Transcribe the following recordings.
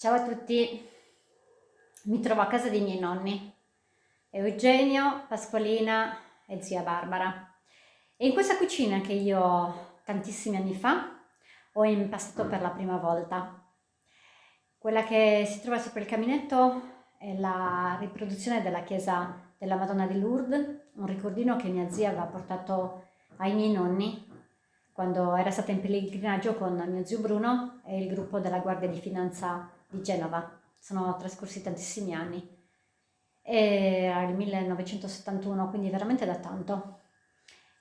Ciao a tutti, mi trovo a casa dei miei nonni, Eugenio, Pasqualina e zia Barbara. E in questa cucina che io tantissimi anni fa ho impastato per la prima volta. Quella che si trova sopra il caminetto è la riproduzione della chiesa della Madonna di Lourdes, un ricordino che mia zia aveva portato ai miei nonni quando era stata in pellegrinaggio con mio zio Bruno e il gruppo della Guardia di Finanza di Genova. Sono trascorsi tantissimi anni. Era il 1971, quindi veramente da tanto.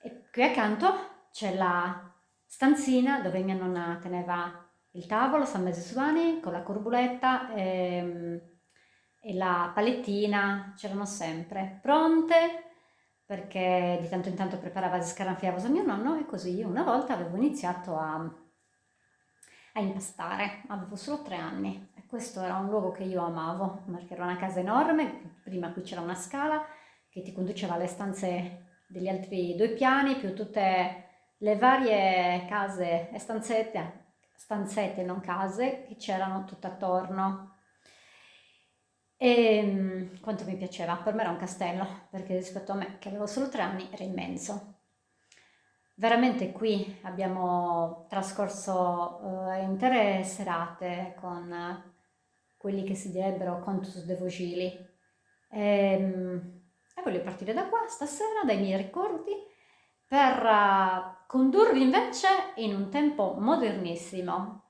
E qui accanto c'è la stanzina dove mia nonna teneva il tavolo San Mese con la corbuletta e la palettina, c'erano sempre pronte perché di tanto in tanto preparava e scaranfiava su mio nonno e così io una volta avevo iniziato a impastare, avevo solo 3 anni e questo era un luogo che io amavo perché era una casa enorme, prima qui c'era una scala che ti conduceva alle stanze degli altri 2 piani più tutte le varie case e stanzette non case che c'erano tutto attorno. E quanto mi piaceva, per me era un castello, perché rispetto a me, che avevo solo 3 anni, era immenso. Veramente qui abbiamo trascorso intere serate con quelli che si direbbero Contus de Vogili. E voglio partire da qua stasera, dai miei ricordi, per condurvi invece in un tempo modernissimo,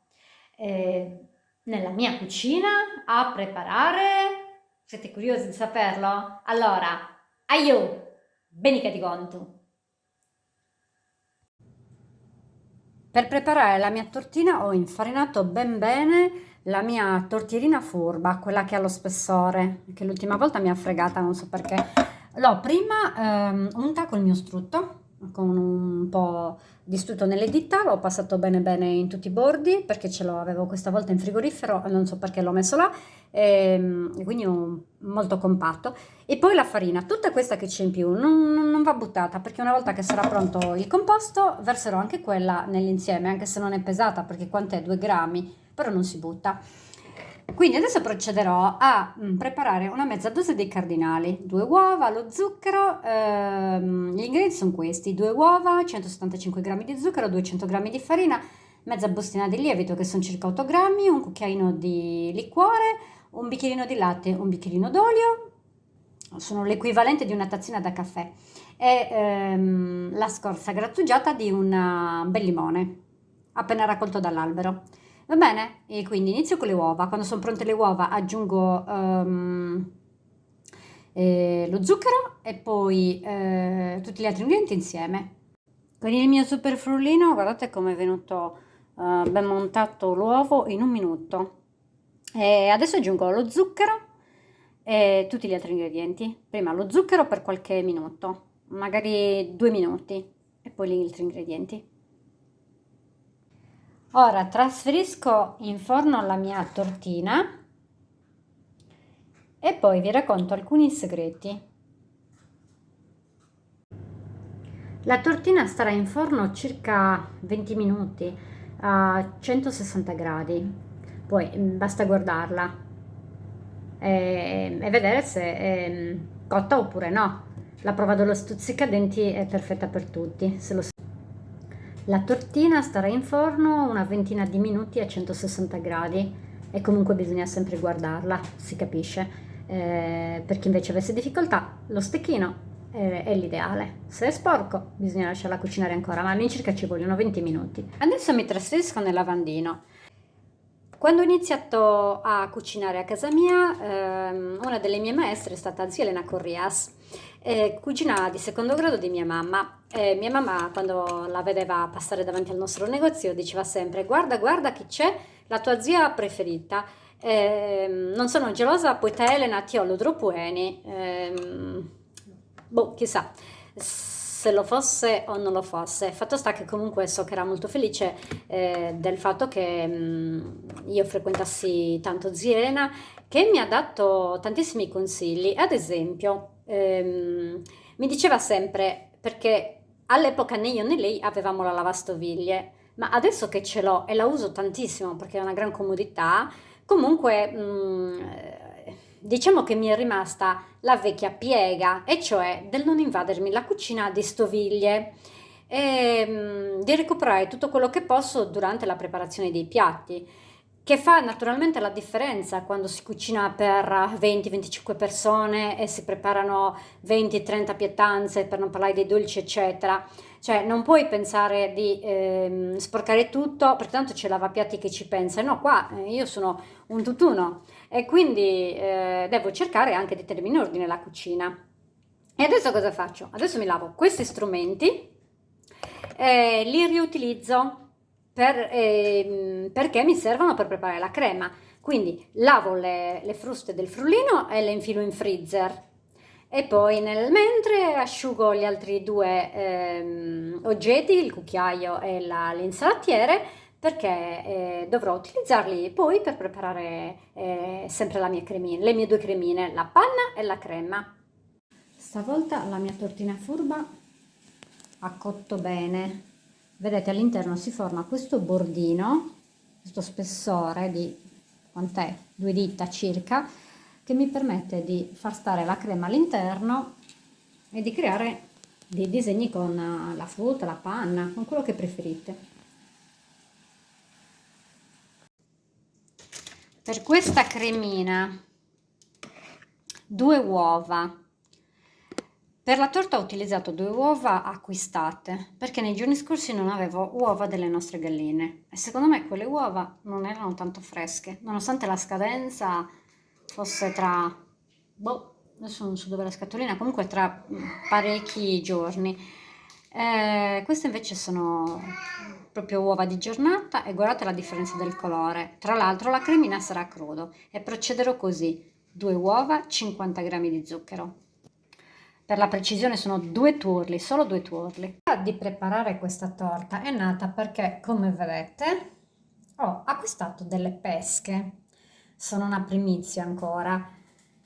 eh, nella mia cucina a preparare. Siete curiosi di saperlo? Allora, aiù, benica di conto. Per preparare la mia tortina ho infarinato ben bene la mia tortierina furba, quella che ha lo spessore, che l'ultima volta mi ha fregata, non so perché. L'ho prima unta col mio strutto, con un po' di strutto nelle dita, l'ho passato bene bene in tutti i bordi, perché ce l'avevo questa volta in frigorifero, non so perché l'ho messo là, e quindi molto compatto. E poi la farina, tutta questa che c'è in più, non va buttata, perché una volta che sarà pronto il composto, verserò anche quella nell'insieme, anche se non è pesata, perché quant'è? 2 grammi, però non si butta. Quindi adesso procederò a preparare una mezza dose dei cardinali, 2 uova, lo zucchero, gli ingredienti sono questi, 2 uova, 175 g di zucchero, 200 g di farina, mezza bustina di lievito che sono circa 8 grammi, un cucchiaino di liquore, un bicchierino di latte, un bicchierino d'olio, sono l'equivalente di una tazzina da caffè, e la scorza grattugiata di un bel limone appena raccolto dall'albero. Va bene? E quindi inizio con le uova. Quando sono pronte le uova aggiungo lo zucchero e poi tutti gli altri ingredienti insieme. Con il mio super frullino, guardate come è venuto ben montato l'uovo in un minuto. E adesso aggiungo lo zucchero e tutti gli altri ingredienti. Prima lo zucchero per qualche minuto, magari 2 minuti, e poi gli altri ingredienti. Ora trasferisco in forno la mia tortina e poi vi racconto alcuni segreti. La tortina starà in forno circa 20 minuti a 160 gradi, poi basta guardarla e vedere se è cotta oppure no. La prova dello stuzzicadenti è perfetta per tutti. La tortina starà in forno una ventina di minuti a 160 gradi e comunque bisogna sempre guardarla, si capisce. Per chi invece avesse difficoltà, lo stecchino è l'ideale. Se è sporco, bisogna lasciarla cucinare ancora, ma all'incirca ci vogliono 20 minuti. Adesso mi trasferisco nel lavandino. Quando ho iniziato a cucinare a casa mia, una delle mie maestre è stata zia Elena Corrias, cugina di secondo grado di mia mamma. Mia mamma, quando la vedeva passare davanti al nostro negozio, diceva sempre: Guarda, guarda chi c'è, la tua zia preferita. Non sono gelosa, poiché Elena ti ho lo dropueni. Boh, chissà se lo fosse o non lo fosse. Fatto sta che comunque so che era molto felice del fatto che io frequentassi tanto zia Elena, che mi ha dato tantissimi consigli. Ad esempio, mi diceva sempre, perché all'epoca né io né lei avevamo la lavastoviglie, ma adesso che ce l'ho e la uso tantissimo perché è una gran comodità, Comunque, diciamo che mi è rimasta la vecchia piega, e cioè del non invadermi la cucina di stoviglie e di recuperare tutto quello che posso durante la preparazione dei piatti, che fa naturalmente la differenza quando si cucina per 20-25 persone e si preparano 20-30 pietanze, per non parlare dei dolci, eccetera. Cioè, non puoi pensare di sporcare tutto, perché tanto c'è lavapiatti che ci pensa. No, qua io sono un tutt'uno e quindi devo cercare anche di tenermi in ordine la cucina. E adesso cosa faccio? Adesso mi lavo questi strumenti e li riutilizzo perché mi servono per preparare la crema. Quindi lavo le fruste del frullino e le infilo in freezer. E poi nel mentre asciugo gli altri due oggetti, il cucchiaio e l'insalatiere, perché dovrò utilizzarli poi per preparare sempre le mie due cremine, la panna e la crema. Stavolta la mia tortina furba ha cotto bene. Vedete, all'interno si forma questo bordino, questo spessore di quant'è? 2 dita circa, che mi permette di far stare la crema all'interno e di creare dei disegni con la frutta, la panna, con quello che preferite. Per questa cremina 2 uova. Per la torta ho utilizzato 2 uova acquistate perché nei giorni scorsi non avevo uova delle nostre galline e secondo me quelle uova non erano tanto fresche, nonostante la scadenza fosse tra, adesso non so dove è la scatolina, comunque tra parecchi giorni. Queste invece sono proprio uova di giornata e guardate la differenza del colore. Tra l'altro la cremina sarà a crudo e procederò così: 2 uova, 50 grammi di zucchero. Per la precisione sono 2 tuorli, solo 2 tuorli. L'idea di preparare questa torta è nata perché, come vedete, ho acquistato delle pesche. Sono una primizia ancora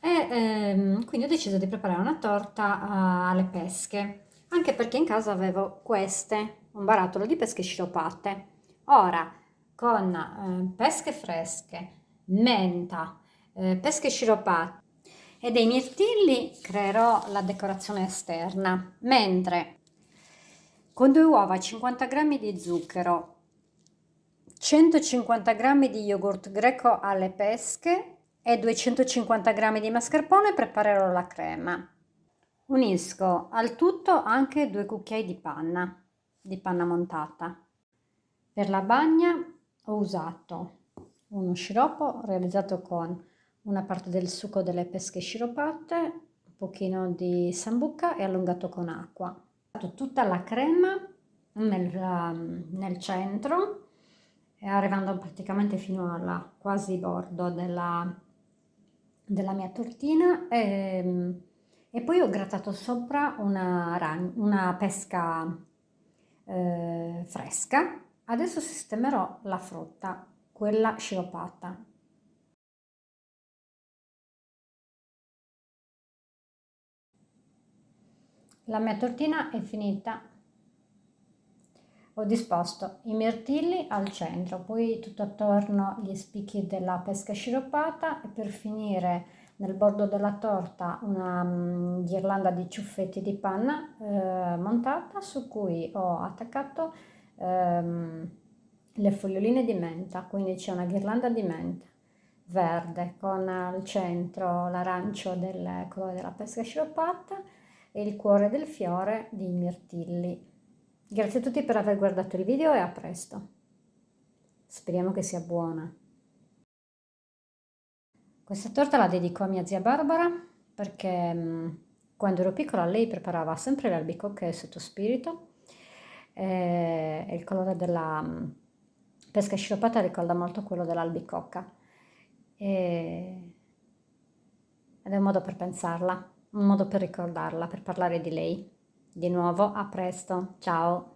e quindi ho deciso di preparare una torta alle pesche, anche perché in casa avevo queste, un barattolo di pesche sciropate. Ora, con pesche fresche, menta, pesche sciropate e dei mirtilli creerò la decorazione esterna, mentre con 2 uova, 50 grammi di zucchero, 150 grammi di yogurt greco alle pesche e 250 grammi di mascarpone preparerò la crema. Unisco al tutto anche 2 cucchiai di panna montata. Per la bagna ho usato uno sciroppo realizzato con una parte del succo delle pesche sciropate, un pochino di sambuca e allungato con acqua. Ho fatto tutta la crema nel centro, arrivando praticamente fino alla quasi bordo della mia tortina e poi ho grattato sopra una pesca fresca. Adesso sistemerò la frutta, quella sciropata. La mia tortina è finita. Ho disposto i mirtilli al centro, poi tutto attorno gli spicchi della pesca sciropata e per finire nel bordo della torta una ghirlanda di ciuffetti di panna montata su cui ho attaccato le foglioline di menta, quindi c'è una ghirlanda di menta verde con al centro l'arancio del colore della pesca sciropata e il cuore del fiore di mirtilli. Grazie a tutti per aver guardato il video e a presto. Speriamo che sia buona. Questa torta la dedico a mia zia Barbara perché quando ero piccola lei preparava sempre le albicocche sotto spirito e il colore della pesca sciropata ricorda molto quello dell'albicocca ed è un modo per pensarla, un modo per ricordarla, per parlare di lei. Di nuovo, a presto, ciao!